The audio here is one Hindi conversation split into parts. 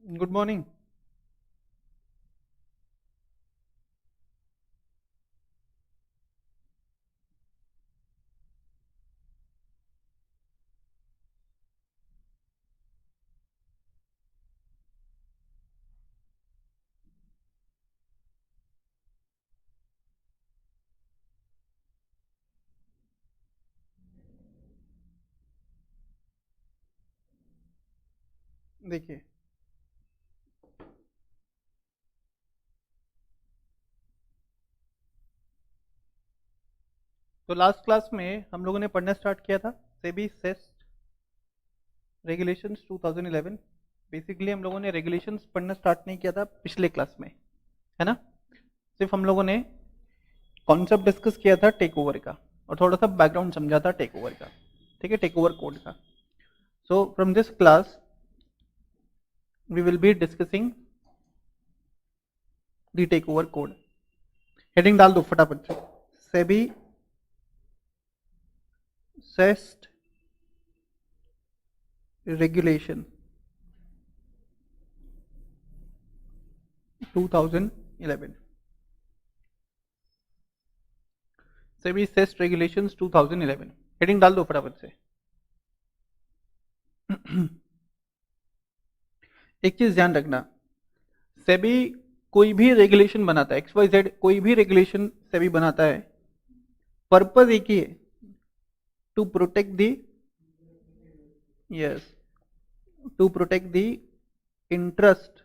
Good morning. देखिए, तो लास्ट क्लास में हम लोगों ने पढ़ना स्टार्ट किया था सेबी सेस्ट रेगुलेशंस 2011। बेसिकली हम लोगों ने रेगुलेशंस पढ़ना स्टार्ट नहीं किया था पिछले क्लास में, है ना। सिर्फ हम लोगों ने कॉन्सेप्ट डिस्कस किया था टेक ओवर का और थोड़ा सा बैकग्राउंड समझा था टेक ओवर का, ठीक है, टेक ओवर कोड का। So from this class we will be discussing the takeover code. Heading डाल दो फटाफट से, SEBI SAST regulation 2011। SEBI SAST regulations 2011, heading डाल दो फटाफट से। एक चीज ध्यान रखना, सेबी कोई भी रेगुलेशन बनाता है, XYZ कोई भी रेगुलेशन सेबी बनाता है, पर्पज एक ही है, to protect the, yes, to protect the interest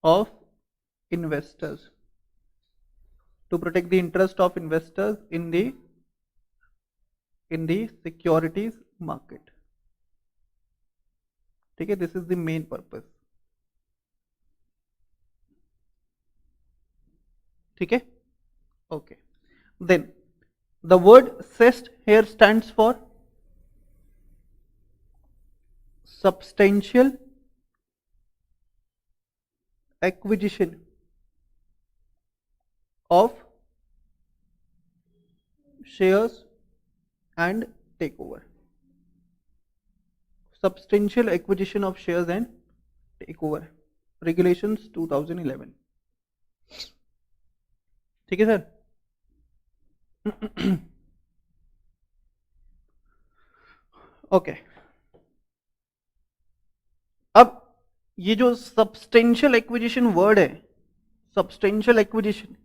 of investors, to protect the interest of investors in the securities market, ठीक है, this is the main purpose, ठीक है, okay. Then the word SAST here stands for substantial acquisition of shares and takeover, substantial acquisition of shares and takeover, regulations 2011, ठीक है सर। ओके, अब ये जो सब्सटेंशियल एक्विजिशन वर्ड है, substantial acquisition,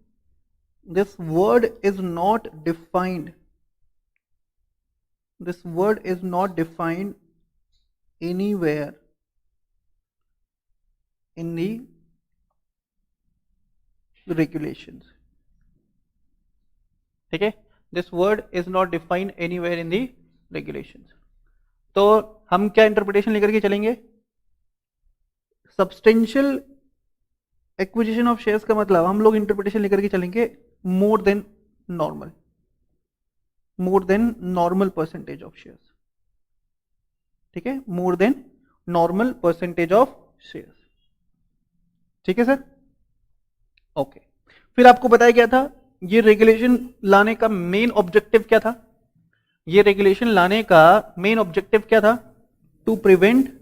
this word is not defined, this word is not defined anywhere in the regulations, ठीक है, this word is not defined anywhere in the regulations. तो हम क्या इंटरप्रिटेशन लेकर के चलेंगे, सब्सटेंशियल एक्विजिशन ऑफ शेयर्स का मतलब हम लोग इंटरप्रिटेशन लेकर के चलेंगे more than normal, more than normal percentage of shares, ठीक है, more than normal percentage of shares, ठीक है सर, ओके। फिर आपको बताया गया था ये रेगुलेशन लाने का मेन ऑब्जेक्टिव क्या था, ये रेगुलेशन लाने का मेन ऑब्जेक्टिव क्या था, to prevent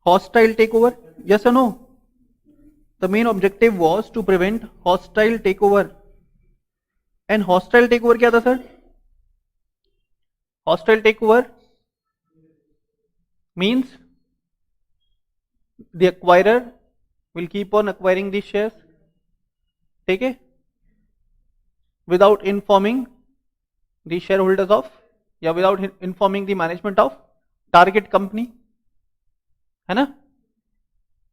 hostile takeover, yes और no, the main objective was to prevent hostile takeover. And hostile takeover क्या था sir, hostile takeover means the acquirer will keep on acquiring these shares, ठीक है, without informing the shareholders of, या without informing the management of target company, है ना,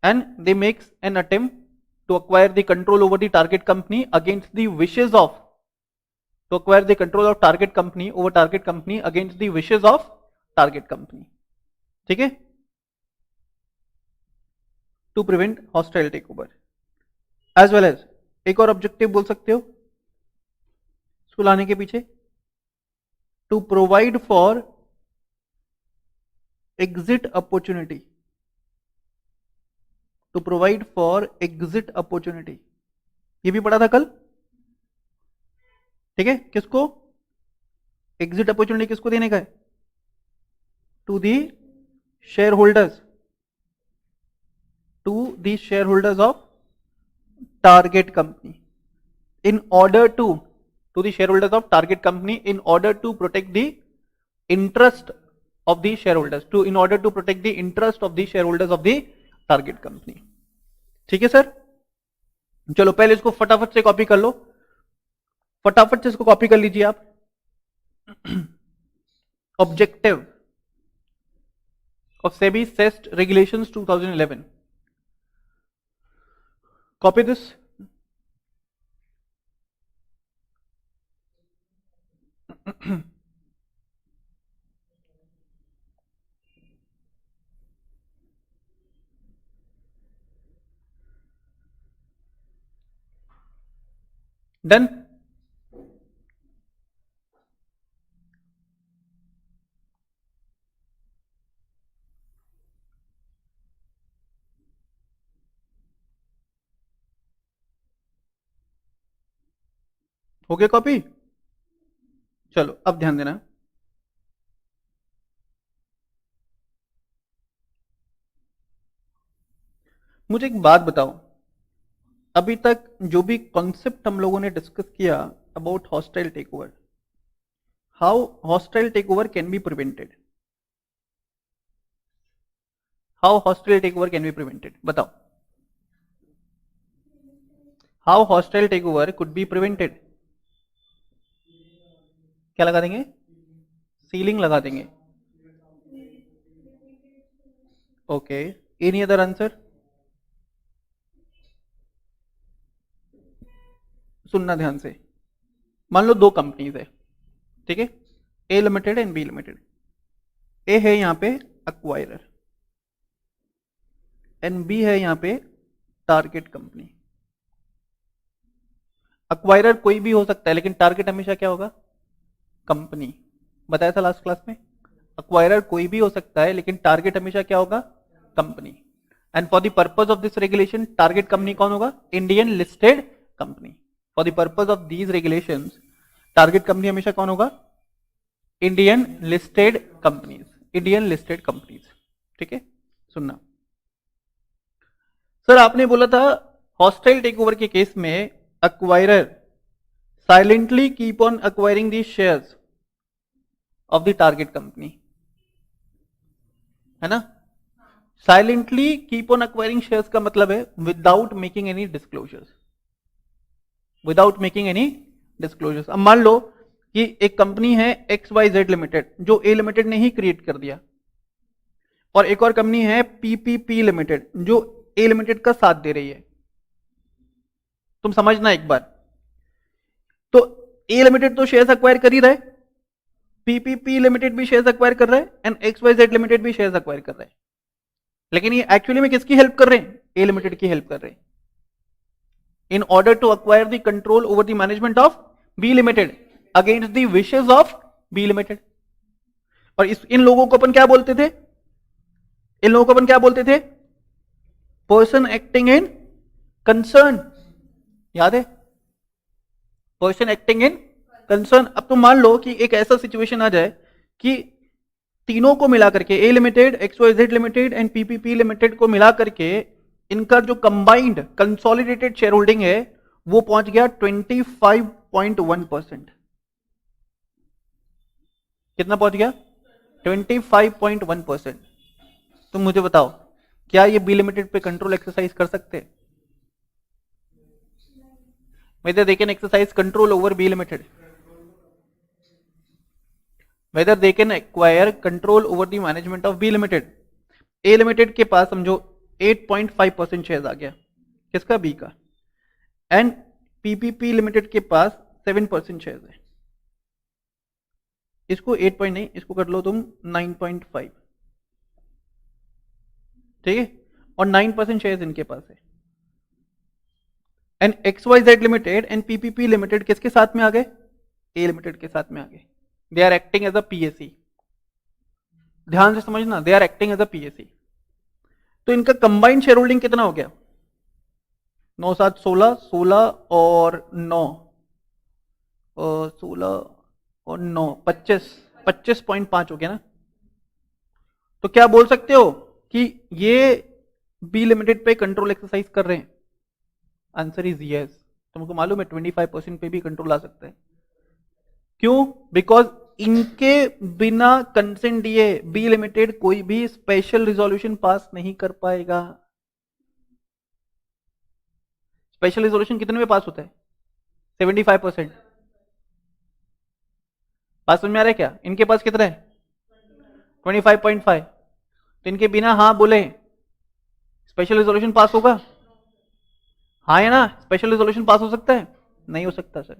and they makes an attempt to acquire the control over the target company against the wishes of, to acquire the control of target company over target company against the wishes of target company, ठीक है, to prevent hostile takeover, as well as एक और ऑब्जेक्टिव बोल सकते हो इसको लाने के पीछे, to provide for exit opportunity, to provide for exit opportunity, ये भी पढ़ा था कल, ठीक है, किसको एग्जिट अपॉर्चुनिटी किसको देने का है, to the shareholders to the shareholders of target company in order to the shareholders of target company in order to protect the interest of the shareholders in order to protect the interest of the shareholders of the target company. ठीक है सर, चलो पहले इसको फटाफट से कॉपी कर लो, फटाफट से इसको कॉपी कर लीजिए आप. Objective of SEBI CEST regulations 2011. Copy this. Done. हो गया कॉपी? चलो अब ध्यान देना, मुझे एक बात बताओ, अभी तक जो भी कॉन्सेप्ट हम लोगों ने डिस्कस किया about hostile takeover, how hostile takeover can be prevented, how hostile takeover can be prevented, बताओ. How hostile takeover could be prevented. क्या लगा देंगे? सीलिंग लगा देंगे. Okay, any other answer? सुनना ध्यान से, मान लो दो कंपनीज है, ठीक है, ए लिमिटेड एंड बी लिमिटेड. ए है यहां पे अक्वायरर एंड बी है यहां पे टारगेट कंपनी. अक्वायरर कोई भी हो सकता है लेकिन टारगेट हमेशा क्या होगा? कंपनी. बताया था लास्ट क्लास में, अक्वायरर कोई भी हो सकता है लेकिन टारगेट हमेशा क्या होगा? Company. And for the purpose of this regulation target company कौन होगा? Indian listed company. For the purpose of these regulations target company हमेशा कौन होगा? Indian listed companies, Indian listed companies. ठीक है, सुनना सर, आपने बोला था हॉस्टाइल टेक ओवर के केस में acquirer silently keep on acquiring the shares of the target company, है ना? Silently keep on acquiring shares का मतलब है without making any disclosures, without making any disclosures. अब मान लो कि एक कंपनी है XYZ लिमिटेड जो ए लिमिटेड ने ही क्रिएट कर दिया, और एक और कंपनी है PPP लिमिटेड जो ए लिमिटेड का साथ दे रही है. तुम समझना एक बार, तो ए लिमिटेड तो शेयर्स एक्वायर कर ही रहा है, PPP लिमिटेड भी शेयर्स एक्वायर कर रहा है एंड XYZ लिमिटेड भी शेयर्स एक्वायर कर रहा है. लेकिन ये एक्चुअली में किसकी हेल्प कर रहे हैं? ए लिमिटेड की हेल्प कर रहे हैं in order to acquire the control over the management of B limited against the wishes of B limited. और इन लोगों को अपन क्या बोलते थे? इन लोगों को अपन क्या बोलते थे? Person acting in concern. याद है? Person acting in concern. अब तो मान लो कि एक ऐसा सिचुएशन आ जाए कि तीनों को मिला करके A limited, XYZ limited and PPP limited को मिला करके इनका जो कंबाइंड कंसोलिडेटेड शेयर होल्डिंग है वो पहुंच गया 25.1%. कितना पहुंच गया? 25.1%. तुम मुझे बताओ, क्या ये बी लिमिटेड पे कंट्रोल एक्सरसाइज कर सकते हैं? whether they can exercise control over B limited, whether they can acquire control over the management of B limited. A limited के पास समझो 8.5% शेयर आ गया, किसका? बी का. एंड PPP लिमिटेड के पास 7% शेयर है. इसको 8 पॉइंट नहीं, इसको कर लो तुम 9.5, ठीक है, और 9% शेयर इनके पास है. And XYZ limited and PPP limited किसके साथ में आ गए? ए लिमिटेड के साथ में आ गए. They are acting as a PAC. ध्यान से समझना, they are acting as a PAC. तो इनका कंबाइंड शेयर होल्डिंग कितना हो गया? 9 7 16, 16 और 9, 16 और 9 25, 25.5 हो गया ना. तो क्या बोल सकते हो कि ये बी लिमिटेड पे कंट्रोल एक्सरसाइज कर रहे हैं? Answer is yes. तुमको मालूम है 25% पे भी कंट्रोल आ सकता है। क्यों? बिकॉज इनके बिना कंसेंट दिए बी लिमिटेड कोई भी स्पेशल रिजोल्यूशन पास नहीं कर पाएगा। स्पेशल रिजोल्यूशन कितने में पास होता है? 75%। पास समझ में आ रहा है क्या? इनके पास कितना है? 25.5। तो इनके बिना हाँ बोले स्पेशल रिजोल्यूशन पास होगा? हाँ है ना? स्पेशल रिजोल्यूशन पास हो सकता है? नहीं हो सकता सर।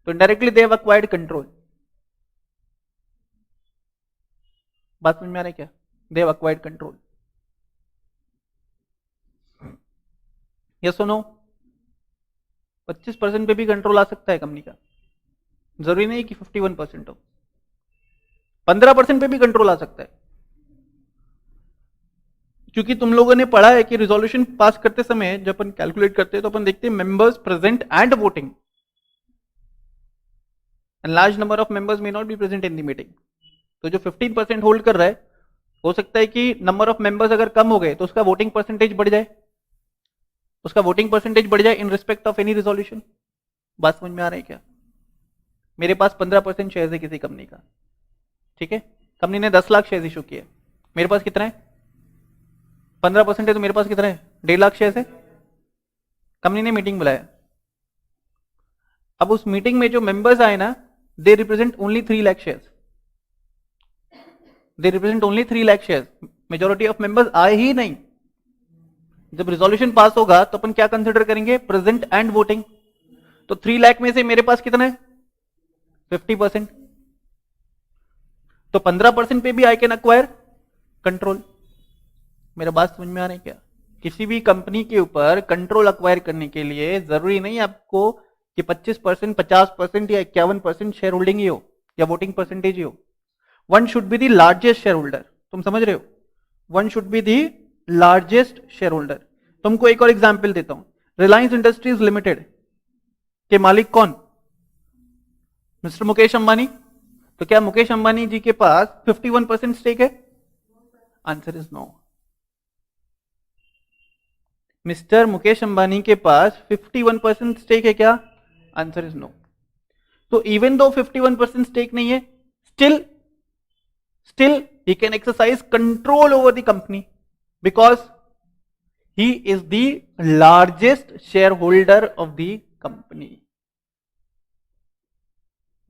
तो directly they have acquired control. बात समझ में आ रहा है क्या? They have acquired control. Yes और नो? 25% पे भी कंट्रोल आ सकता है कंपनी का, जरूरी नहीं कि 51% हो। 15% पे भी कंट्रोल आ सकता है, क्योंकि तुम लोगों ने पढ़ा है कि रिजोल्यूशन पास करते समय जब अपन कैलकुलेट करते हैं तो अपन देखते हैं members present and voting, and large number of members may not be present in the meeting. तो जो 15% होल्ड कर रहा है, हो सकता है कि नंबर ऑफ मेंबर्स अगर कम हो गए तो उसका वोटिंग परसेंटेज बढ़ जाए, उसका वोटिंग परसेंटेज बढ़ जाए in respect of any resolution. बात समझ में आ रही है क्या? मेरे पास 15% शेयर है किसी कंपनी का, ठीक है, कंपनी ने 10 लाख शेयर इशू किए, मेरे पास कितना है? 15% है, तो मेरे पास कितना है? 1.5 लाख शेयर है। कंपनी ने मीटिंग बुलाया, अब उस मीटिंग में जो मेंबर्स आए ना, they represent only 3 lakh share, they represent only 3 lakh share, majority of members आए ही नहीं। जब रिजोल्यूशन पास होगा तो अपन क्या कंसिडर करेंगे? Present and voting. तो 3 लाख में से मेरे पास कितना है? 50%। तो 15% पे भी आई कैन अक्वायर कंट्रोल। मेरा बात समझ में आ रहा है क्या? किसी भी कंपनी के ऊपर कंट्रोल अक्वायर करने के लिए जरूरी नहीं आपको कि 25%, 50% या 51% शेयर होल्डिंग ही हो या वोटिंग परसेंटेज ही हो। One should be the largest share holder. तुम समझ रहे हो? One should be the largest share holder. तुमको एक और एग्जाम्पल देता हूं। रिलायंस इंडस्ट्रीज लिमिटेड के मालिक कौन? मिस्टर मुकेश अंबानी। तो क्या मुकेश अंबानी जी के पास 51% स्टेक है? Answer is no. Mister Mukesh Ambani के पास 51% स्टेक है क्या? Answer is no. तो इवन दो 51% स्टेक नहीं है, still he can exercise control over the company because he is the largest shareholder of the company.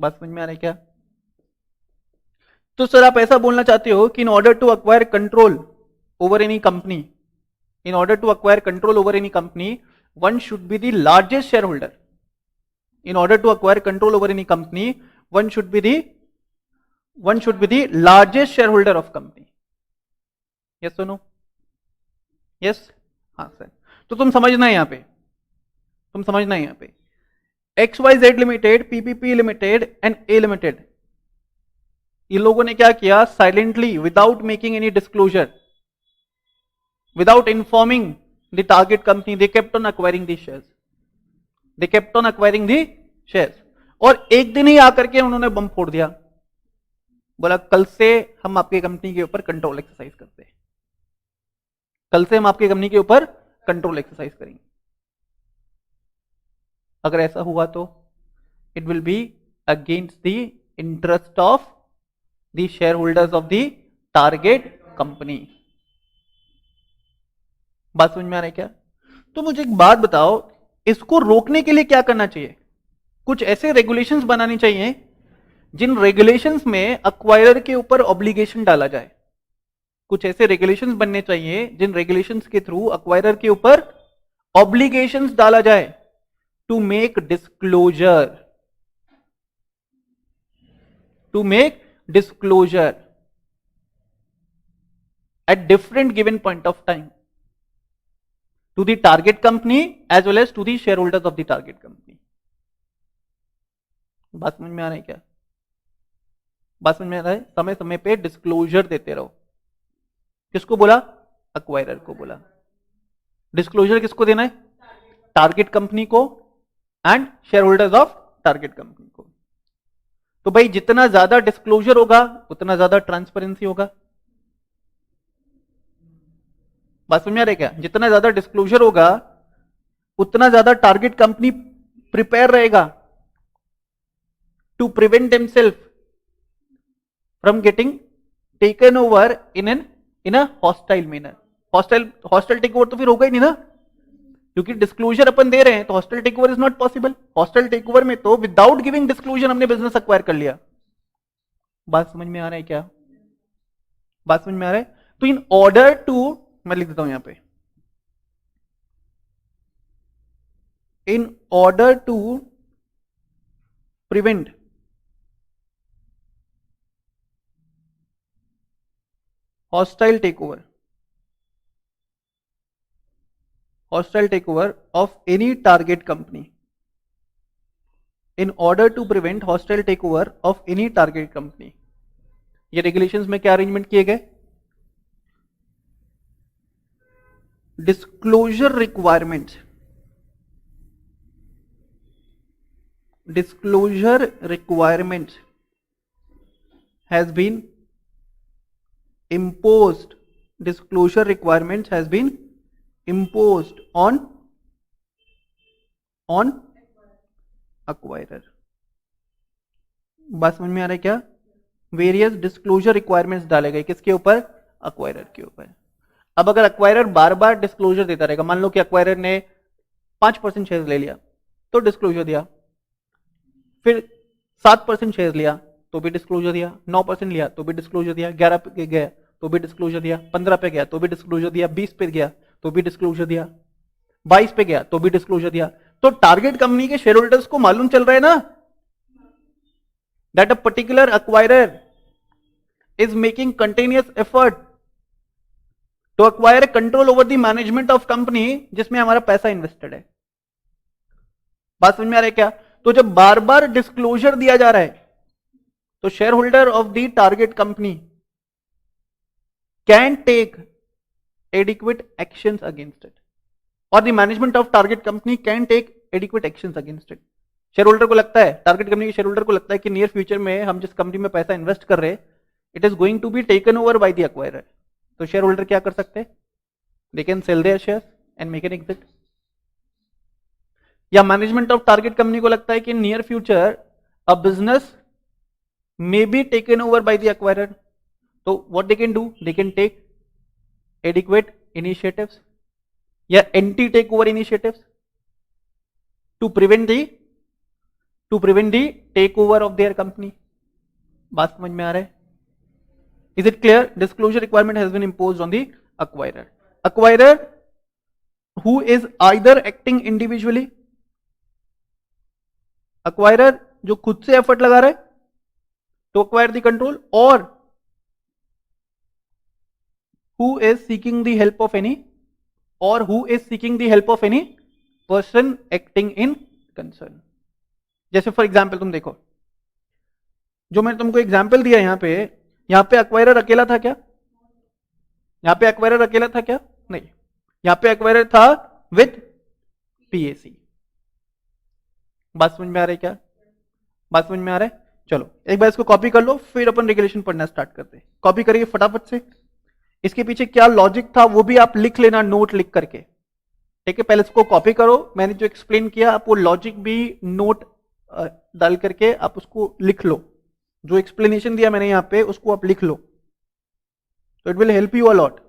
बात समझ में आ रहा है क्या? तो सर आप ऐसा बोलना चाहते हो कि in order to acquire control over any company, in order to acquire control over any company, one should be the largest shareholder. In order to acquire control over any company, one should be the largest shareholder of company. Yes or no? Yes? हाँ सर। तो तुम समझना है यहाँ पे XYZ limited, PPP limited and A limited, ये लोगों ने क्या किया? Silently, without making any disclosure, without informing the target company, they kept on acquiring the shares, they kept on acquiring the shares। और एक दिन ही आकर के उन्होंने बम फोड़ दिया, बोला कल से हम आपकी कंपनी के ऊपर कंट्रोल एक्सरसाइज करते हैं, कल से हम आपकी कंपनी के ऊपर कंट्रोल एक्सरसाइज करेंगे। अगर ऐसा हुआ तो it will be against the interest of the share holders of the target company. बात समझ में आ रहा है क्या? तो मुझे एक बात बताओ, इसको रोकने के लिए क्या करना चाहिए? कुछ ऐसे रेगुलेशंस बनानी चाहिए जिन रेगुलेशंस में अक्वायरर के ऊपर ऑब्लिगेशन डाला जाए। कुछ ऐसे रेगुलेशंस बनने चाहिए जिन रेगुलेशंस के थ्रू अक्वायरर के ऊपर ऑब्लिगेशंस डाला जाए to make disclosure, at different given point of time to the target company as well as to the shareholders of the target company। बात समझ में आ रहा है क्या? बात समझ में आ रहा है? समय समय पे डिस्क्लोजर देते रहो। किसको बोला? अक्वायरर को बोला। डिस्क्लोजर किसको देना है? टारगेट कंपनी को and share holders of target company को। तो भाई जितना ज्यादा डिस्क्लोजर होगा उतना ज्यादा ट्रांसपेरेंसी होगा। बात समझ में आ रही है क्या? जितना ज्यादा डिस्क्लोजर होगा उतना ज्यादा टारगेट कंपनी प्रिपेयर रहेगा to prevent themselves from getting taken over in a hostile manner. Hostile takeover तो फिर होगा ही नहीं ना, क्योंकि डिस्क्लोजर अपन दे रहे हैं तो hostile takeover is not possible. Hostile takeover में तो विदाउट गिविंग डिस्क्लोजर हमने बिजनेस अक्वायर कर लिया। बात समझ में आ रहा है क्या? बात समझ में आ रहा है? तो इन ऑर्डर टू, मैं लिख देता हूं यहां पे, in order to prevent hostile takeover of any target company, in order to prevent hostile takeover of any target company, ये रेगुलेशंस में क्या अरेंजमेंट किए गए? Disclosure requirements has been imposed, disclosure requirements has been imposed on acquirer। बात समझ में आ रहा है क्या? वेरियस डिस्क्लोजर रिक्वायरमेंट्स डाले गए किसके ऊपर? अक्वायरर के ऊपर। अब अगर अक्वायरर बार बार डिस्क्लोजर देता रहेगा, मान लो कि अक्वायरर ने 5% शेयर ले लिया तो डिस्क्लोजर दिया, फिर 7% शेयर लिया तो भी डिस्क्लोजर दिया, 9% लिया तो भी डिस्क्लोजर दिया, 11 पे गया तो भी डिस्क्लोजर दिया, 15 पे गया तो भी डिस्क्लोजर दिया, 20 पे गया तो भी डिस्क्लोजर दिया, 22 पे गया तो भी डिस्क्लोजर दिया। तो टारगेट कंपनी के शेयर होल्डर्स को मालूम चल रहा है ना that a particular acquirer is making continuous effort to acquire control over the management of company जिसमें हमारा पैसा इन्वेस्टेड है। बात समझ में आ रहा है क्या? तो जब बार बार डिस्क्लोजर दिया जा रहा है तो shareholder of the target company can take adequate actions against it, और the management of target company can take adequate actions against it. Shareholder को लगता है, टारगेट कंपनी के शेयर होल्डर को लगता है कि नियर फ्यूचर में हम जिस कंपनी में पैसा इन्वेस्ट कर रहे हैं it is going to be taken over by the acquirer, तो शेयर होल्डर क्या कर सकते हैं? They can sell their shares and make an exit. या मैनेजमेंट ऑफ टारगेट कंपनी को लगता है कि near future a business may be taken over by the acquirer, so what they can do, they can take adequate initiatives या anti takeover initiatives to prevent the takeover of their company। बात समझ में आ रहा है? Is it clear? Disclosure requirement has been imposed on the acquirer who is either acting individually, acquirer जो खुद से एफर्ट लगा रहा है to acquire the control, or who is seeking the help of any person acting in concern। जैसे फॉर एग्जाम्पल तुम देखो, जो मैंने तुमको एग्जाम्पल दिया यहां पे एक्वायरर अकेला था क्या? यहां पे एक्वायरर अकेला था क्या? नहीं, यहां पे एक्वायरर था विद पीएसी। बात समझ में आ रही है क्या? बात समझ में आ रहा है? चलो एक बार इसको कॉपी कर लो, फिर अपन रेगुलेशन पढ़ना स्टार्ट करते हैं। कॉपी करिए फटाफट से, इसके पीछे क्या लॉजिक था वो भी आप लिख लेना नोट लिख करके, ठीक है? पहले इसको कॉपी करो, मैंने जो एक्सप्लेन किया आप वो लॉजिक भी नोट डाल करके आप उसको लिख लो, जो एक्सप्लेनेशन दिया मैंने यहां पे उसको आप लिख लो, तो it will help you a lot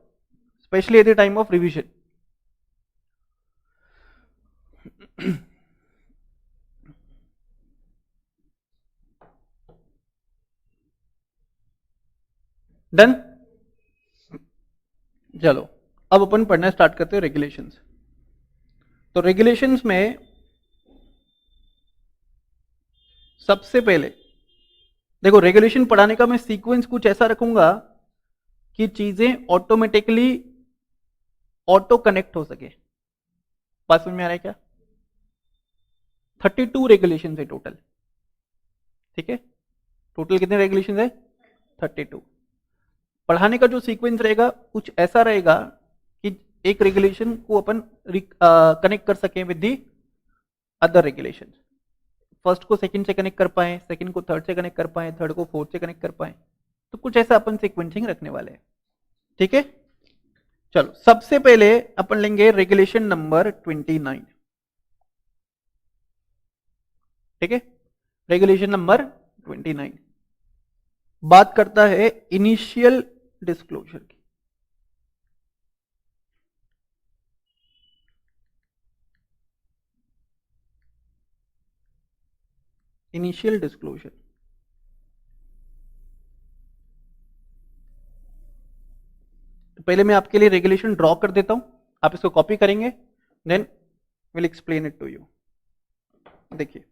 specially at the time of revision. Done? चलो अब अपन पढ़ना स्टार्ट करते हैं रेगुलेशंस। तो रेगुलेशंस में सबसे पहले देखो, रेगुलेशन पढ़ाने का मैं सीक्वेंस कुछ ऐसा रखूंगा कि चीजें ऑटोमेटिकली ऑटो कनेक्ट हो सके। बात समझ में आ रहा है क्या? 32 रेगुलेशन है टोटल, ठीक है? टोटल कितने रेगुलेशन है? 32। पढ़ाने का जो सीक्वेंस रहेगा कुछ ऐसा रहेगा कि एक रेगुलेशन को अपन कनेक्ट कर सकें with the other regulation. First को सेकंड से कनेक्ट कर पाए, सेकंड को थर्ड से कनेक्ट कर पाए, थर्ड को फोर्थ से कनेक्ट कर पाए। तो कुछ ऐसा अपन सीक्वेंसिंग रखने वाले हैं। ठीक है, चलो सबसे पहले अपन लेंगे रेगुलेशन नंबर 29। ठीक है, रेगुलेशन नंबर 29 बात करता है इनिशियल डिस्क्लोजर की। इनिशियल डिस्क्लोजर, तो पहले मैं आपके लिए रेगुलेशन ड्रॉ कर देता हूं, आप इसको कॉपी करेंगे, then will explain it to you. देखिए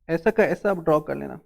ऐसा का ऐसा आप ड्रॉ कर लेना।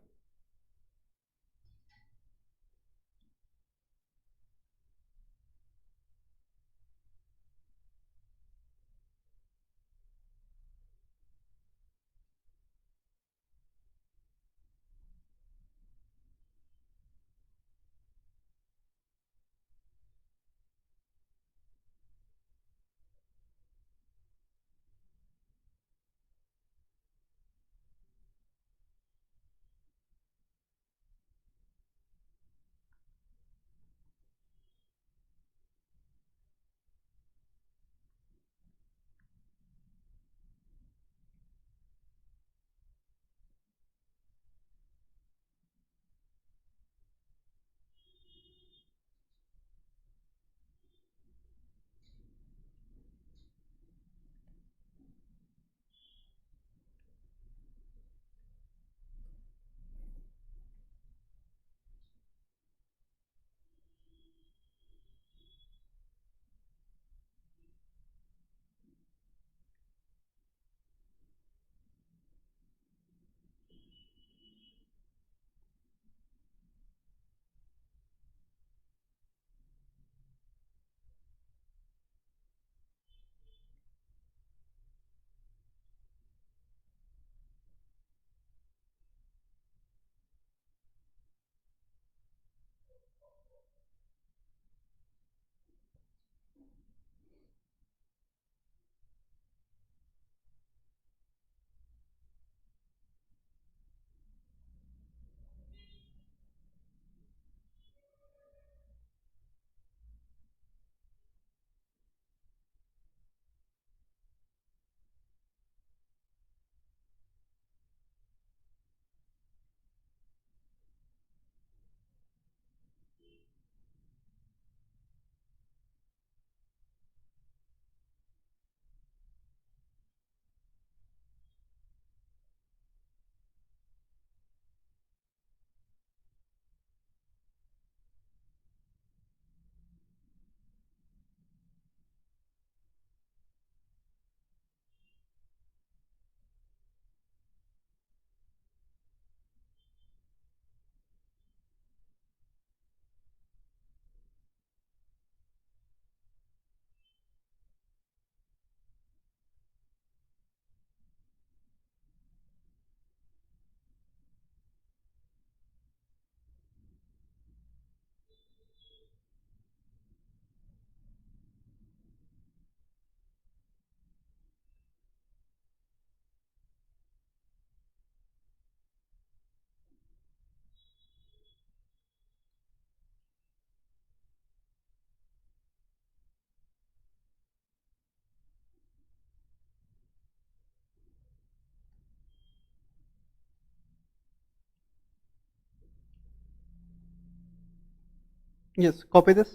यस, कॉपी दिस,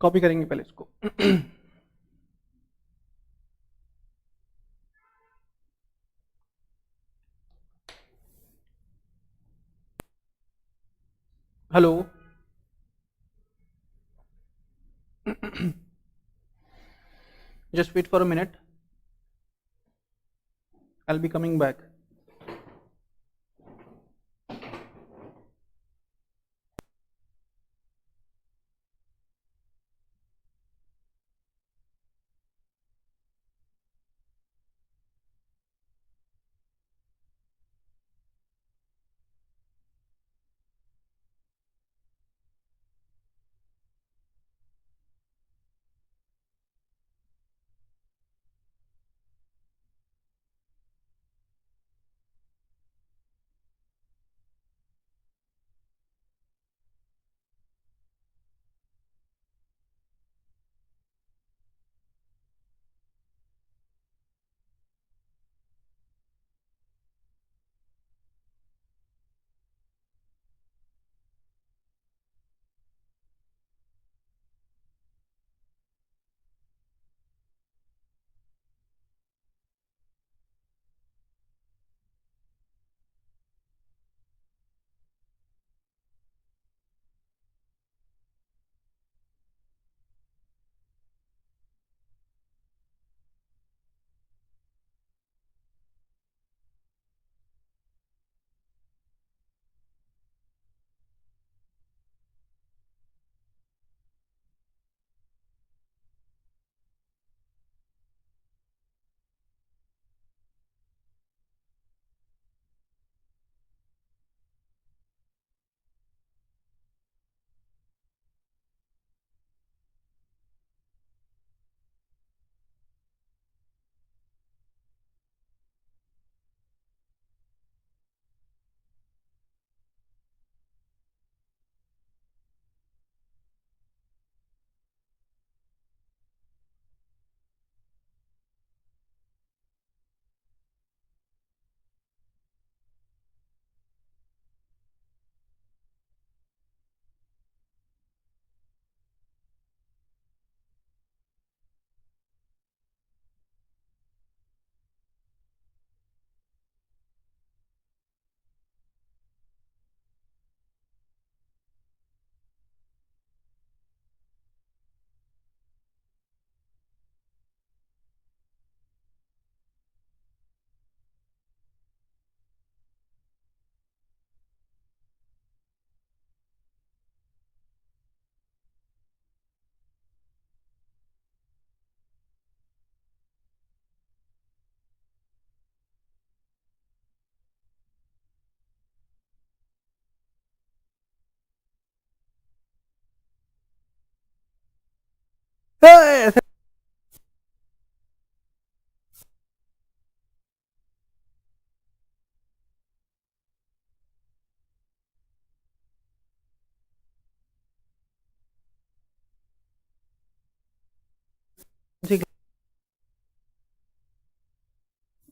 कॉपी करेंगे पहले इसको। Hello, just wait for a minute, I'll be coming back.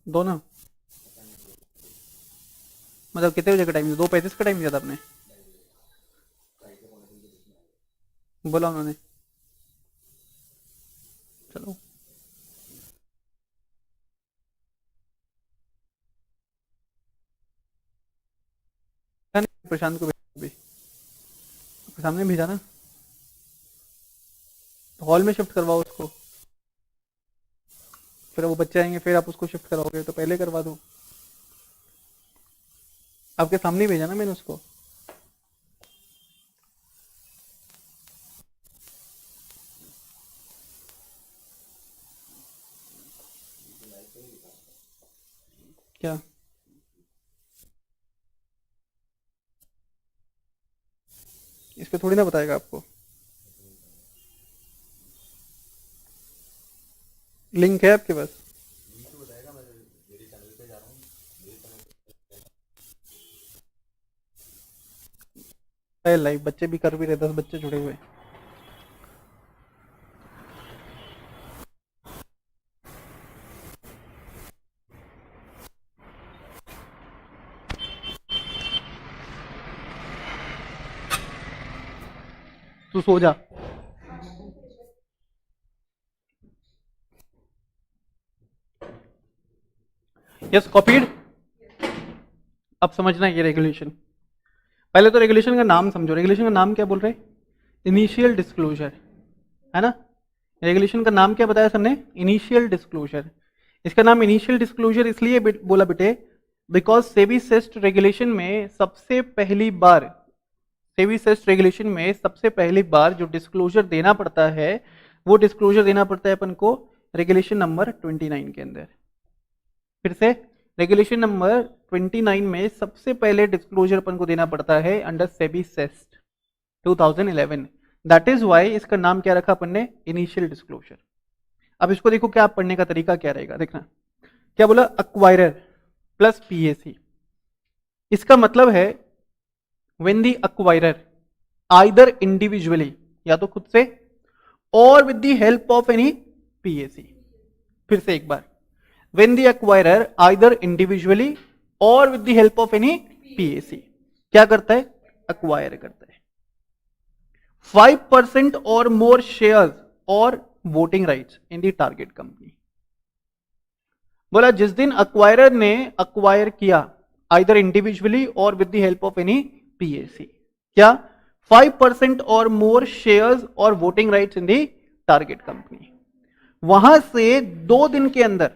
दो ना, मतलब कितने बजे का टाइम, 2:35 का टाइम दिया था आपने, बोला उन्होंने। चलो प्रशांत को भी सामने भेजा ना, तो हॉल में शिफ्ट करवाओ उसको, फिर वो बच्चे आएंगे फिर आप उसको शिफ्ट कराओगे, तो पहले करवा दो। आपके सामने ही भेजा ना मैंने उसको। क्या इस पे थोड़ी ना बताएगा आपको, लिंक है आपके पास? लाइव बच्चे भी कर भी रहे, 10 बच्चे जुड़े हुए। तू सो जा। Yes copied. अब समझना ये रेगुलेशन, पहले तो रेगुलेशन का नाम समझो। रेगुलेशन का नाम क्या बोल रहे हैं? इनिशियल डिस्क्लोजर, है ना। रेगुलेशन का नाम क्या बताया सर ने? Initial disclosure. इसका नाम इनिशियल डिस्क्लोजर इसलिए बोला बेटे बिकॉज सेबी सेस्ट रेगुलेशन में सबसे पहली बार, सेबी सेस्ट रेगुलेशन में सबसे पहली बार जो डिस्क्लोजर देना पड़ता है वो डिस्क्लोजर देना पड़ता है अपन को रेगुलेशन नंबर 29 के अंदर। फिर से रेगुलेशन नंबर 29 में सबसे पहले डिस्क्लोजर अपन को देना पड़ता है under SEBI SAST 2011। That is why इसका नाम क्या रखा अपन ने? Initial disclosure. अब इसको देखो क्या पढ़ने का तरीका क्या रहेगा, देखना क्या बोला, अक्वायरर प्लस पीएसी। इसका मतलब है when the acquirer either individually, या तो खुद से, और with the help of any PAC. फिर से एक बार, when the acquirer either individually or with the help of any PAC क्या करता है? acquire करता है 5% or more shares or voting rights in the target company। बोला जिस दिन acquirer ने acquire किया either individually or with the help of any PAC, क्या 5% or more shares or voting rights in the target company, वहां से 2 दिन के अंदर,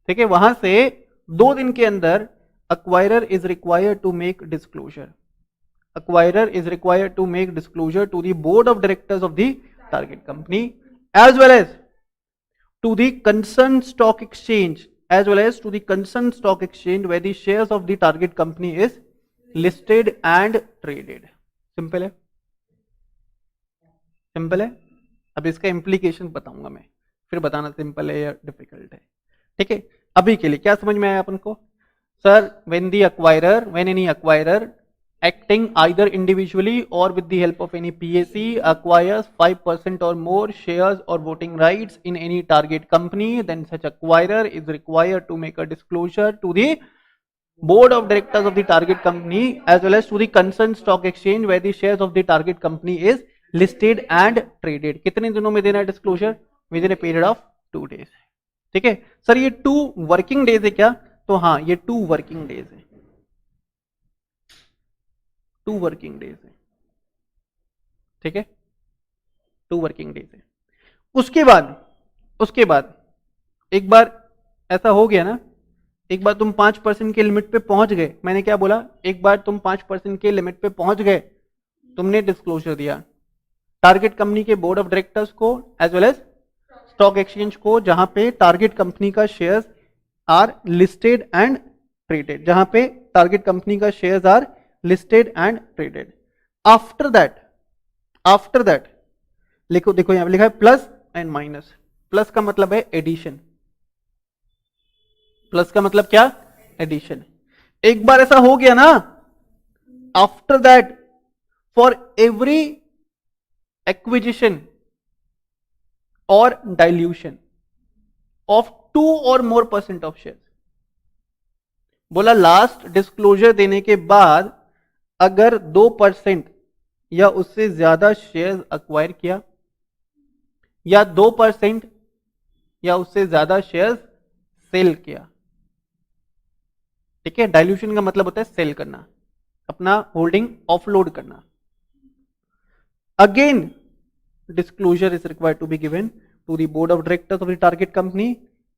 ठीक है, वहां से 2 दिन के अंदर acquirer is required to make disclosure, acquirer is required to make disclosure to the board of directors of the target company as well as to the concerned stock exchange, as well as to the concerned stock exchange where the shares of the target company is listed and traded। Simple है, सिंपल है। अब इसका इंप्लीकेशन बताऊंगा मैं, फिर बताना सिंपल है या डिफिकल्ट है, ठीक है। अभी के लिए क्या समझ में आया अपन को? Sir when the acquirer, when any acquirer acting either individually or with the help of any PAC acquires 5% or more shares or voting rights in any target company, then such acquirer is required to make a disclosure to the board of directors of the target company as well as to the concerned stock exchange where the shares of the target company is listed and traded। कितने दिनों में देना है disclosure? With in a period of 2 days। ठीक है सर, ये 2 वर्किंग डेज है क्या? तो हाँ, ये 2 वर्किंग डेज है, 2 वर्किंग डेज है, ठीक है, 2 वर्किंग डेज है। उसके बाद एक बार ऐसा हो गया ना, एक बार तुम 5% के लिमिट पे पहुंच गए, मैंने क्या बोला, एक बार तुम 5% के लिमिट पे पहुंच गए, तुमने डिस्क्लोजर दिया टारगेट कंपनी के बोर्ड ऑफ डायरेक्टर्स को as well as stock exchange को, जहां पे टारगेट कंपनी का shares are listed and traded, जहां पे टारगेट कंपनी का shares are listed and traded. After that लिखो, देखो यहां पे लिखा है प्लस एंड माइनस। प्लस का मतलब है एडिशन, प्लस का मतलब क्या? एडिशन। एक बार ऐसा हो गया ना, after that for every acquisition और dilution of 2 or more % of share. बोला लास्ट डिस्क्लोजर देने के बाद अगर 2% या उससे ज्यादा शेयर अक्वायर किया या 2% या उससे ज्यादा शेयर सेल किया, ठीक है। डाइल्यूशन का मतलब होता है सेल करना, अपना होल्डिंग ऑफलोड करना। Again disclosure is required to be given to the board of directors of the target company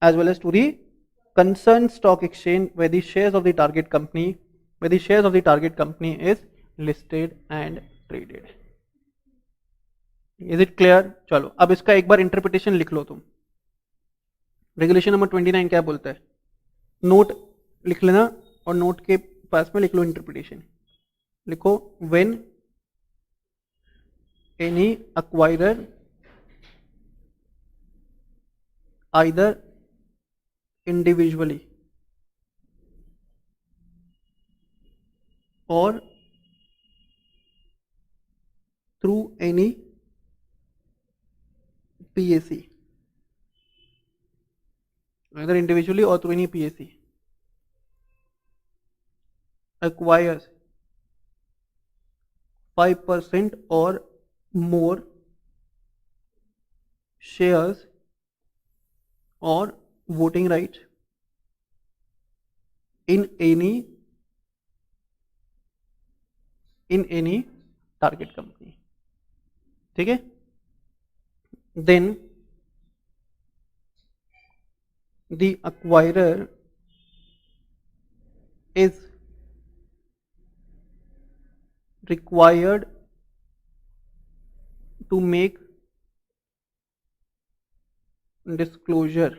as well as to the concerned stock exchange where the shares of the target company is listed and traded. Is it clear? चलो अब इसका एक बार इंटरप्रिटेशन लिख लो तुम। रेगुलेशन नंबर 29 क्या बोलता है? नोट लिख लेना और नोट के पास में लिख लो इंटरप्रिटेशन। लिखो when any acquirer either individually or through any PAC, either individually or through any PAC, acquires 5% or more shares or voting rights in any target company, ठीक है। then the acquirer is required to make disclosure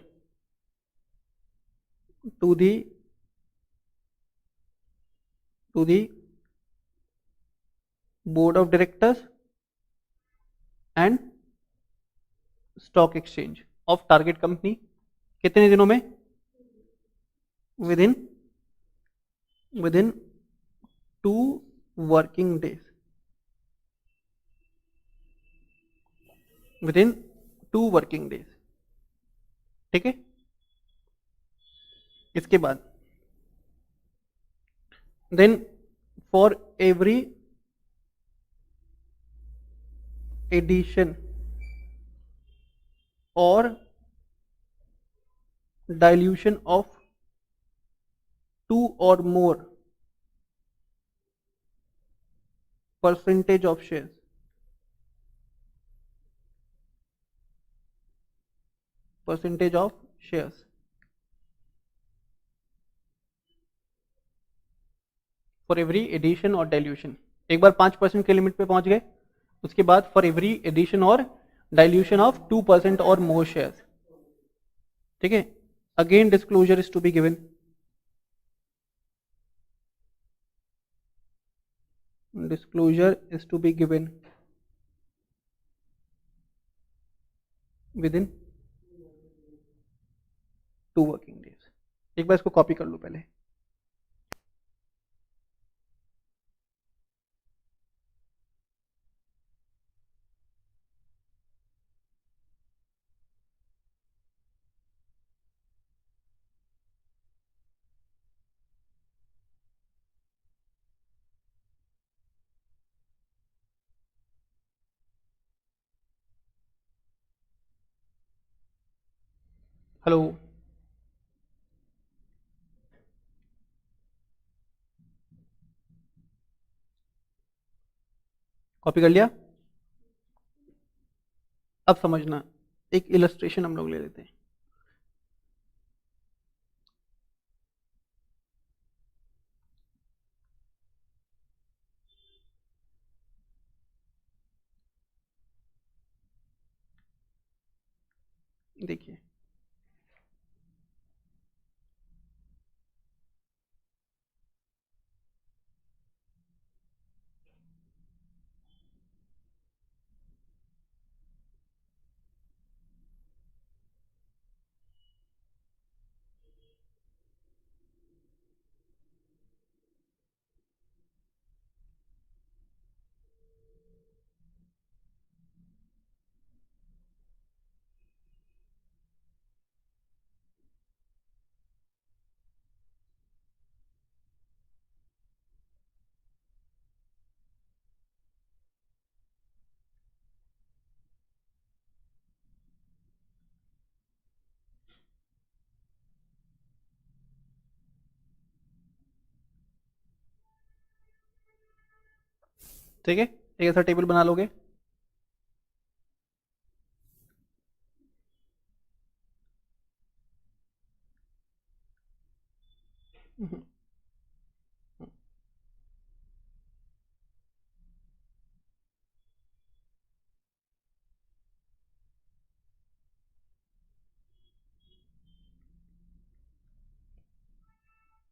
to the board of directors and stock exchange of target company कितने दिनों में? within 2 working days, within 2 working days, ठीक है। इसके बाद then for every addition or dilution of 2 or more percentage of shares, for every addition और डाइल्यूशन। एक बार 5% के लिमिट पे पहुंच गए, उसके बाद फॉर एवरी एडिशन और डाइल्यूशन ऑफ 2% और मोर शेयर्स, ठीक है। Again disclosure is to be given, within 2 working days. एक बार इसको कॉपी कर लो पहले। हेलो, कॉपी कर लिया? अब समझना, एक इलस्ट्रेशन हम लोग ले लेते हैं। देखिए ठीक है, एक ऐसा टेबल बना लोगे।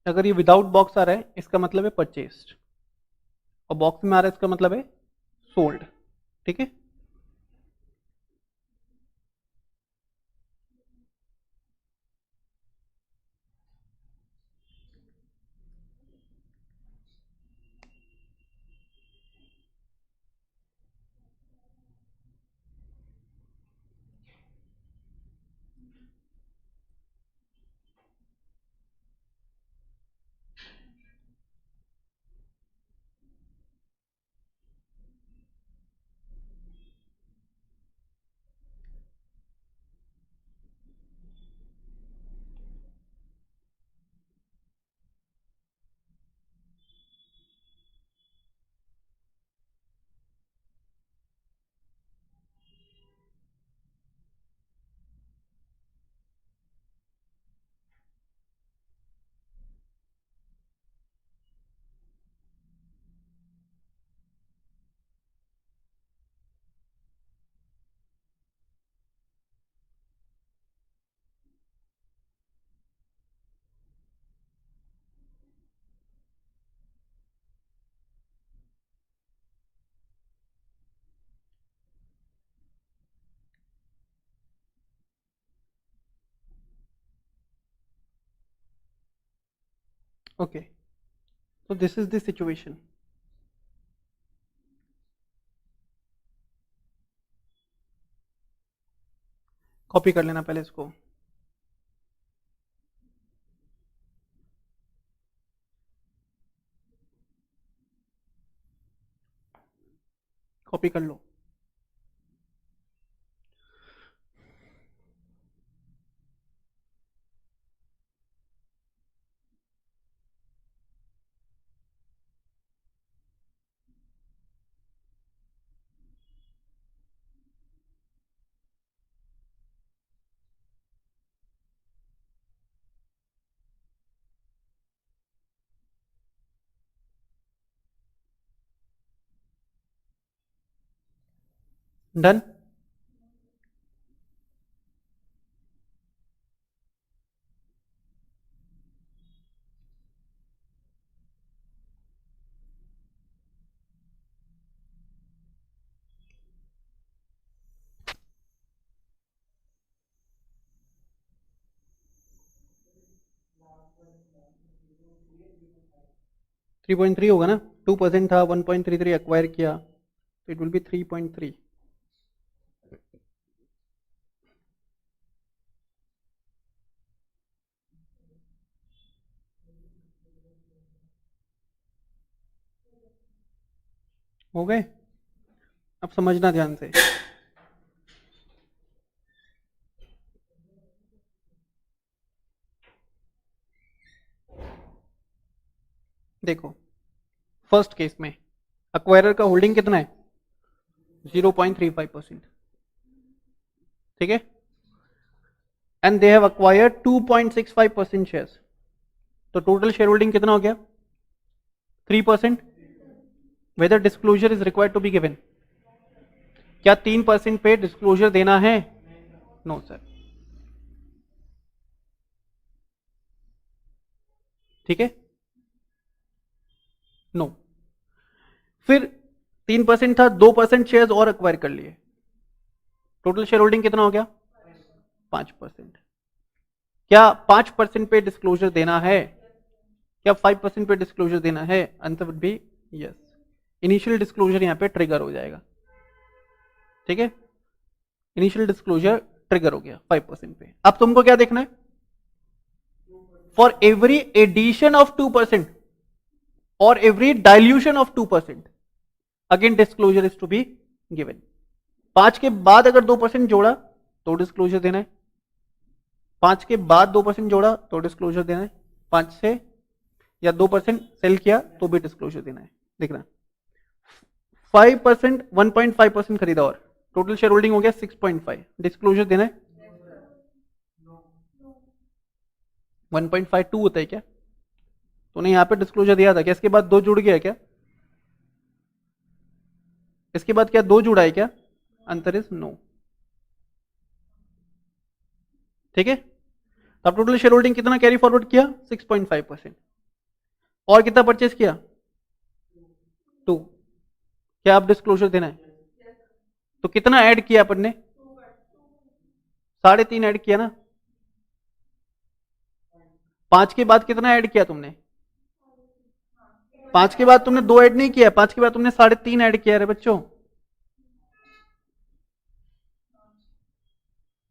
अगर ये विदाउट बॉक्स आ रहा है इसका मतलब है परचेस्ड, और बॉक्स में आ रहा है इसका मतलब है सोल्ड। ठीक है, ओके, तो this is the situation. Copy कर लेना पहले इसको। कॉपी कर लो। डन। थ्री पॉइंट थ्री होगा ना, 2% था, 1.33 एक्वायर किया, तो इट विल बी 3.3। हो गए? अब समझना ध्यान से। देखो, फर्स्ट केस में अक्वायरर का होल्डिंग कितना है? 0.35%। ठीक है, and they have acquired 2.65% shares, तो टोटल शेयर होल्डिंग कितना हो गया? 3%। Whether disclosure is required to be given? क्या 3% पे डिस्क्लोजर देना है? No sir. ठीक है, नो। फिर 3% था, 2% शेयर्स और एक्वायर कर लिए, टोटल शेयर होल्डिंग कितना हो गया? 5%। क्या 5% पे डिस्क्लोजर देना है? क्या 5% पे डिस्क्लोजर देना है? Answer would be yes. Initial disclosure यहां पे ट्रिगर हो जाएगा। ठीक है, इनिशियल डिस्क्लोजर ट्रिगर हो गया 5% पे। अब तुमको क्या देखना है? फॉर एवरी एडिशन ऑफ 2% और every dilution of 2%, again disclosure is to be given. 5 के बाद अगर 2% जोड़ा तो डिस्क्लोजर देना है, 5 के बाद 2% जोड़ा तो डिस्क्लोजर देना है, 5 से या 2% सेल किया तो भी डिस्क्लोजर देना है। देखना, 5%, 1.5% खरीदा और टोटल शेयर होल्डिंग हो गया 6.5। डिस्क्लोजर देना है 1.52 होता है क्या? तूने यहां पे डिस्क्लोजर दिया था क्या? इसके बाद 2 जुड़ गया क्या? इसके बाद क्या 2 जुड़ा है क्या? Answer is no. ठीक है, अब टोटल शेयर होल्डिंग कितना कैरी फॉरवर्ड किया? 6.5%। और कितना परचेज किया? 2। क्या आप डिस्क्लोजर देना है? तो कितना ऐड किया अपन ने? 3.5 ऐड किया ना। 5 के बाद कितना ऐड किया तुमने? 5 के बाद तुमने 2 ऐड नहीं किया, 5 के बाद तुमने 3.5 ऐड किया रे बच्चों।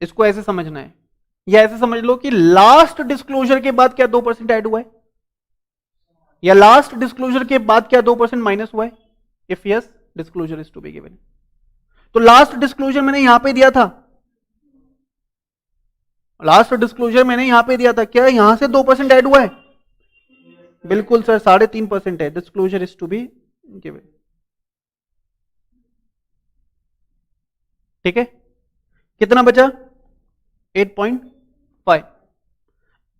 इसको ऐसे समझना है, या ऐसे समझ लो कि लास्ट डिस्क्लोजर के बाद क्या 2% ऐड हुआ है, या लास्ट डिस्क्लोजर के बाद क्या 2% माइनस हुआ है? If yes, disclosure is to be given. तो लास्ट डिस्क्लोजर मैंने यहां पे दिया था, लास्ट डिस्क्लोजर मैंने यहां पे दिया था, क्या यहां से 2% ऐड हुआ है? बिल्कुल सर, 3.5% है। Disclosure is to be given. ठीक है, कितना बचा? 8.5।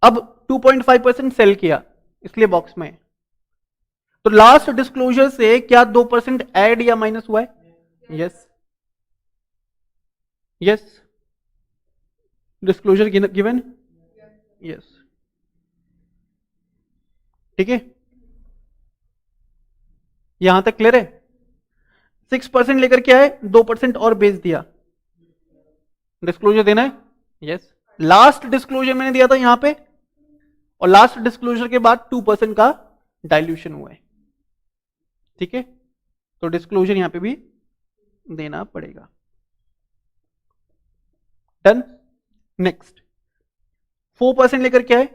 अब 2.5% सेल किया, इसलिए बॉक्स में। तो लास्ट डिस्क्लोजर से क्या 2% ऐड या माइनस हुआ है? Yes yes, disclosure given. Yes, ठीक है, यहां तक क्लियर है? 6% लेकर के आए, 2% और बेच दिया, डिस्क्लोजर देना है। यस, लास्ट डिस्क्लोजर मैंने दिया था यहां पे, और लास्ट डिस्क्लोजर के बाद 2% का डाइल्यूशन हुआ है। ठीक है, तो डिस्क्लोजर यहां पे भी देना पड़ेगा। डन। नेक्स्ट, 4% लेकर के आए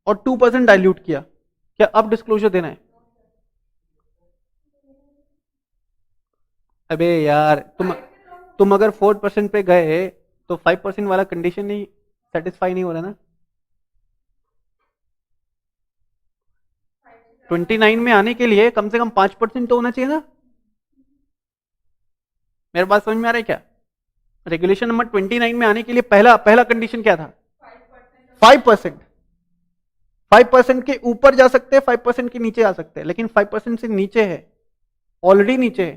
और 2% डाइल्यूट किया, क्या अब डिस्क्लोजर देना है? अबे यार, तुम अगर 4% पे गए तो 5% वाला कंडीशन नहीं सेटिस्फाई नहीं हो रहा ना। 29 में आने के लिए कम से कम 5% तो होना चाहिए ना। मेरे पास समझ में आ रहा है क्या? रेगुलेशन नंबर 29 में आने के लिए पहला कंडीशन क्या था? 5%। 5% के ऊपर जा सकते हैं, 5% के नीचे आ सकते हैं, लेकिन 5% से नीचे है, ऑलरेडी नीचे है,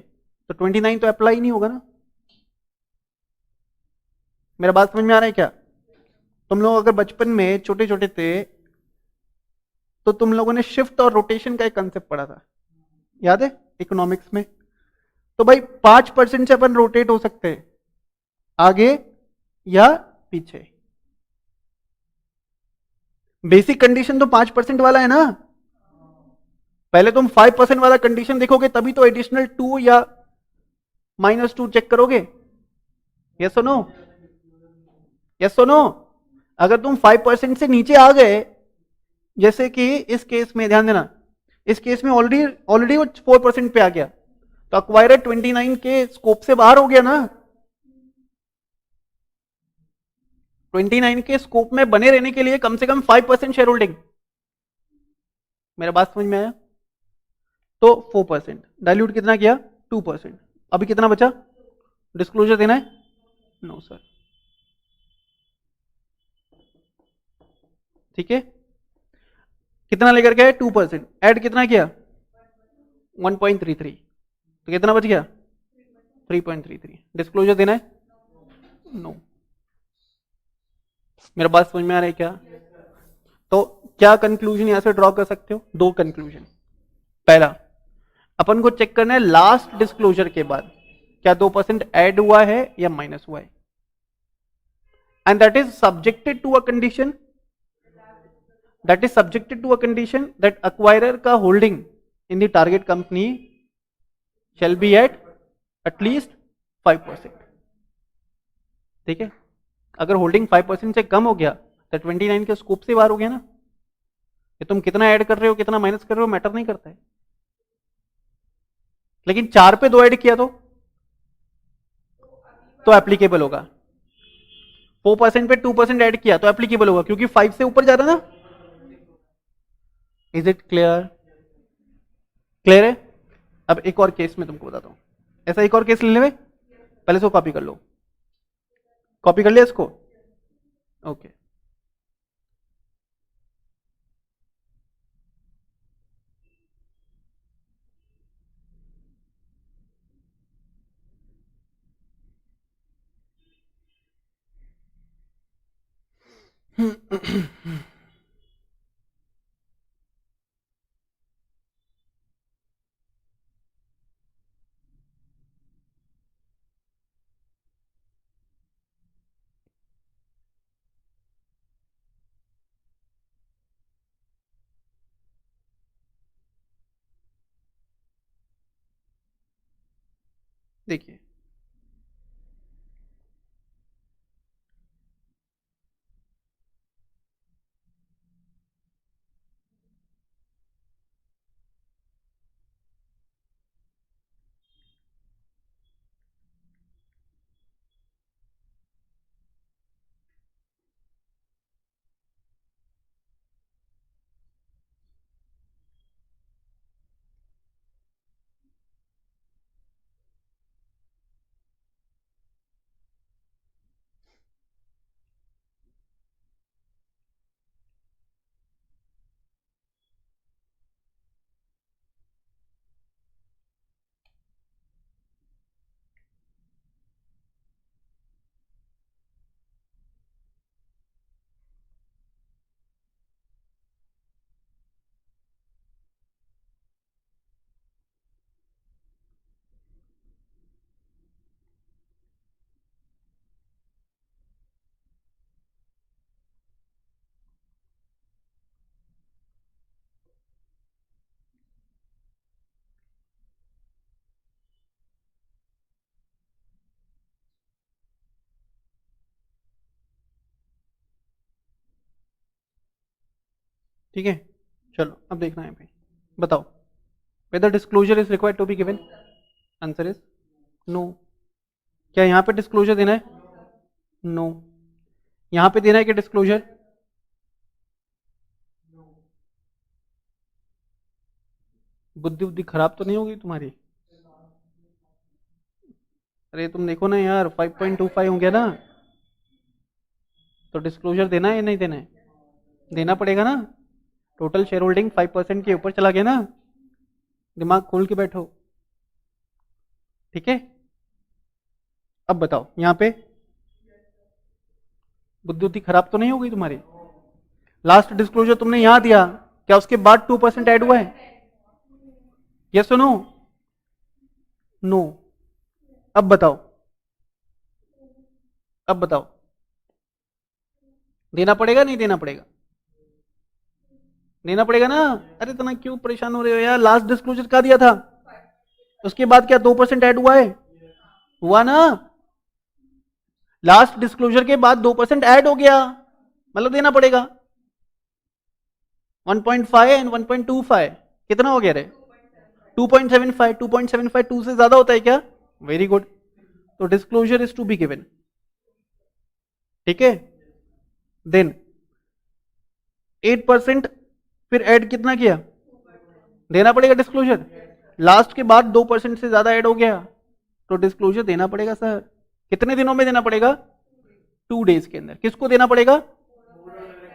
तो 29 तो अप्लाई नहीं होगा ना। मेरा बात समझ में आ रहा है क्या? तुम लोग अगर बचपन में छोटे छोटे थे तो तुम लोगों ने शिफ्ट और रोटेशन का एक कंसेप्ट पढ़ा था, याद है, इकोनॉमिक्स में? तो भाई 5% से अपन रोटेट हो सकते हैं, आगे या पीछे। बेसिक कंडीशन तो 5% वाला है ना। पहले तुम 5% वाला कंडीशन देखोगे तभी तो एडिशनल 2 या -2 चेक करोगे। यस और नो? यस और नो? अगर तुम 5% से नीचे आ गए, जैसे कि इस केस में ध्यान देना, इस केस में ऑलरेडी वो 4% पे आ गया, तो अक्वायरर 29 के स्कोप से बाहर हो गया ना। 29 के स्कोप में बने रहने के लिए कम से कम 5% शेयर होल्डिंग। मेरा बात समझ में आया? तो 4%, डाइल्यूट कितना किया? 2%। अभी कितना बचा? डिस्क्लोजर देना है? No sir. ठीक है, कितना लेकर गए? 2%। ऐड कितना किया? 1.33, तो कितना बच गया? 3.33। डिस्क्लोजर देना है? नो। मेरा बात समझ में आ रहा है क्या? तो क्या कंक्लूजन यहां से ड्रॉ कर सकते हो? 2 कंक्लूजन। पहला, अपन को चेक करना है लास्ट डिस्क्लोजर के बाद क्या 2% ऐड हुआ है या माइनस हुआ है, and that is subjected to a condition, that acquirer का holding in the target company shall be at least 5%। ठीक है, अगर होल्डिंग 5% से कम हो गया तो 29 के स्कोप से बाहर हो गया ना। कि तुम कितना ऐड कर रहे हो कितना माइनस कर रहे हो मैटर नहीं करता है, लेकिन 4 पे 2 ऐड किया तो एप्लीकेबल होगा। 4% पे 2% ऐड किया तो एप्लीकेबल होगा, क्योंकि 5 से ऊपर जा रहा ना। Is it clear? क्लियर है? अब एक और केस में तुमको बताता हूं, ऐसा एक और केस ले ले, पहले इसको कॉपी कर लो, कॉपी कर लिया इसको, ओके। देखिए ठीक है, चलो अब देखना है भाई, बताओ whether disclosure is required to be given, answer is no. क्या यहां पे डिस्क्लोजर देना है? नो। यहां पे देना है कि डिस्क्लोजर? बुद्धि बुद्धि खराब तो नहीं होगी तुम्हारी? अरे तुम देखो ना यार, 5.25 हो गया ना, तो डिस्क्लोजर देना है या नहीं देना है? देना पड़ेगा ना, टोटल शेयर होल्डिंग 5% के ऊपर चला गया ना, दिमाग खोल के बैठो, ठीक है। अब बताओ यहां पे बुद्धि बुद्धि खराब तो नहीं होगी तुम्हारी? लास्ट डिस्क्लोजर तुमने यहां दिया, क्या उसके बाद 2% ऐड हुआ है? यस सुनो, नो। अब बताओ, अब बताओ देना पड़ेगा नहीं देना पड़ेगा? देना पड़ेगा ना। अरे इतना क्यों परेशान हो रहे हो यार, लास्ट डिस्क्लोजर क्या दिया था, उसके बाद क्या 2% ऐड हुआ है? हुआ ना, लास्ट डिस्क्लोजर के बाद 2% ऐड हो गया, मतलब देना पड़ेगा। 1.5 एंड 1.25 कितना हो गया रे? 2.75। 2.75 2 से ज्यादा होता है क्या? वेरी गुड, तो disclosure is to be given, ठीक है। देन 8% फिर ऐड कितना किया? देना पड़ेगा डिस्क्लोजर। लास्ट के बाद 2% से ज्यादा ऐड हो गया, तो डिस्क्लोजर देना पड़ेगा सर। कितने दिनों में देना पड़ेगा? 2 डेज के अंदर। किसको देना पड़ेगा?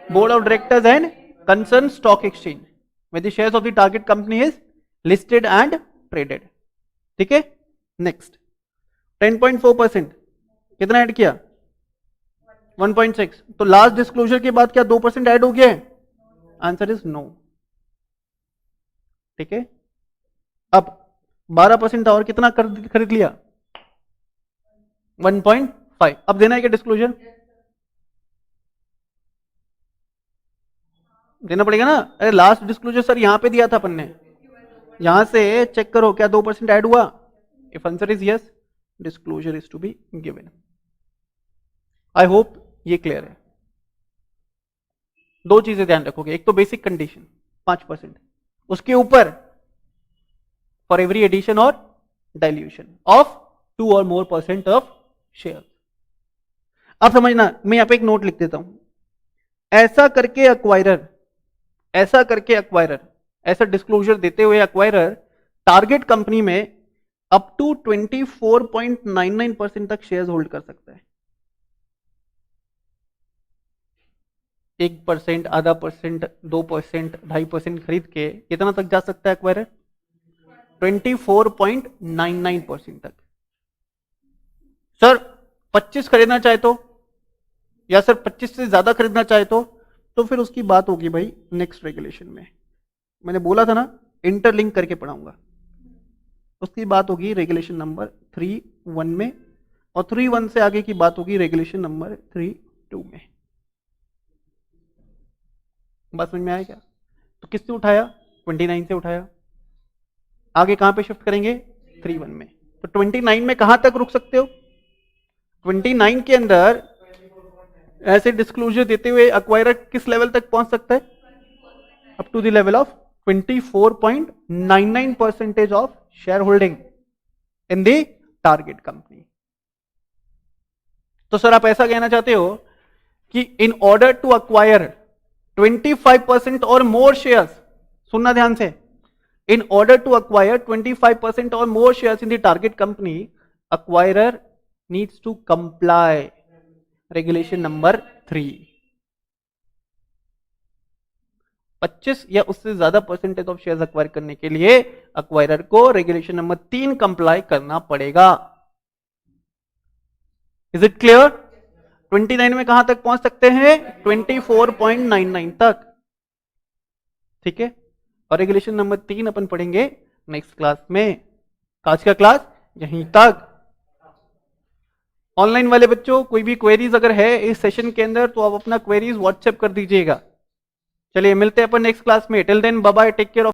Board of directors and concern stock exchange with the shares of the target company is listed and traded, ठीक है। नेक्स्ट 10.4% कितना ऐड किया? 1.6। तो लास्ट डिस्क्लोजर के बाद क्या 2% ऐड हो गया है? आंसर इज नो, ठीक है। अब 12% और कितना खरीद लिया? 1.5। अब देना है क्या डिस्क्लोजर? देना पड़ेगा ना। अरे लास्ट डिस्क्लोजर सर यहां पे दिया था अपन ने, यहां से चेक करो क्या 2% ऐड हुआ? If answer is yes, disclosure is to be given. I hope ये क्लियर है। दो चीजें ध्यान रखोगे, एक तो बेसिक कंडीशन 5%, उसके ऊपर फॉर एवरी एडिशन और dilution of 2 or more % of share. अब समझना, मैं यहां पे एक नोट लिख देता हूं, ऐसा करके एक्वायरर, ऐसा डिस्क्लोजर देते हुए एक्वायरर टारगेट कंपनी में अप टू 24.99% तक शेयर्स होल्ड कर सकता है। 1%, आधा परसेंट, 2%, 2.5% खरीद के कितना तक जा सकता है एक्वायरर? 24.99% तक। सर 25 खरीदना चाहे तो, या सर 25 से ज्यादा खरीदना चाहे तो फिर उसकी बात होगी भाई नेक्स्ट रेगुलेशन में। मैंने बोला था ना इंटरलिंक करके पढ़ाऊंगा। उसकी बात होगी रेगुलेशन नंबर 3.1 में, और 3.1 से आगे की बात होगी रेगुलेशन नंबर 3.2 में। बात समझ में आया क्या? तो किससे उठाया? 29 से उठाया। आगे कहां पे शिफ्ट करेंगे? 3.1 में। तो 29 में कहां तक रुक सकते हो? 29 के अंदर ऐसे डिस्क्लोजर देते हुए एक्वायरर किस लेवल तक पहुंच सकता है? Up to the level of 24.99% of share holding in the target company. तो सर आप ऐसा कहना चाहते हो कि इन ऑर्डर टू अक्वायर 25% और मोर शेयर्स, सुनना ध्यान से, इन ऑर्डर टू अक्वायर 25% और more shares in the target company, acquirer needs to comply regulation number 3। 25 या उससे ज्यादा परसेंटेज ऑफ शेयर्स अक्वायर करने के लिए अक्वायरर को रेगुलेशन नंबर 3 कंप्लाई करना पड़ेगा। Is it clear? 29 में कहां तक पहुंच सकते हैं? 24.99 तक। ठीक है, और रेगुलेशन नंबर 3 अपन पढ़ेंगे नेक्स्ट क्लास में। आज का क्लास यहीं तक। ऑनलाइन वाले बच्चों कोई भी क्वेरीज अगर है इस सेशन के अंदर तो आप अपना क्वेरीज व्हाट्सएप कर दीजिएगा। चलिए मिलते हैं अपन नेक्स्ट क्लास में। Till then bye bye, take care of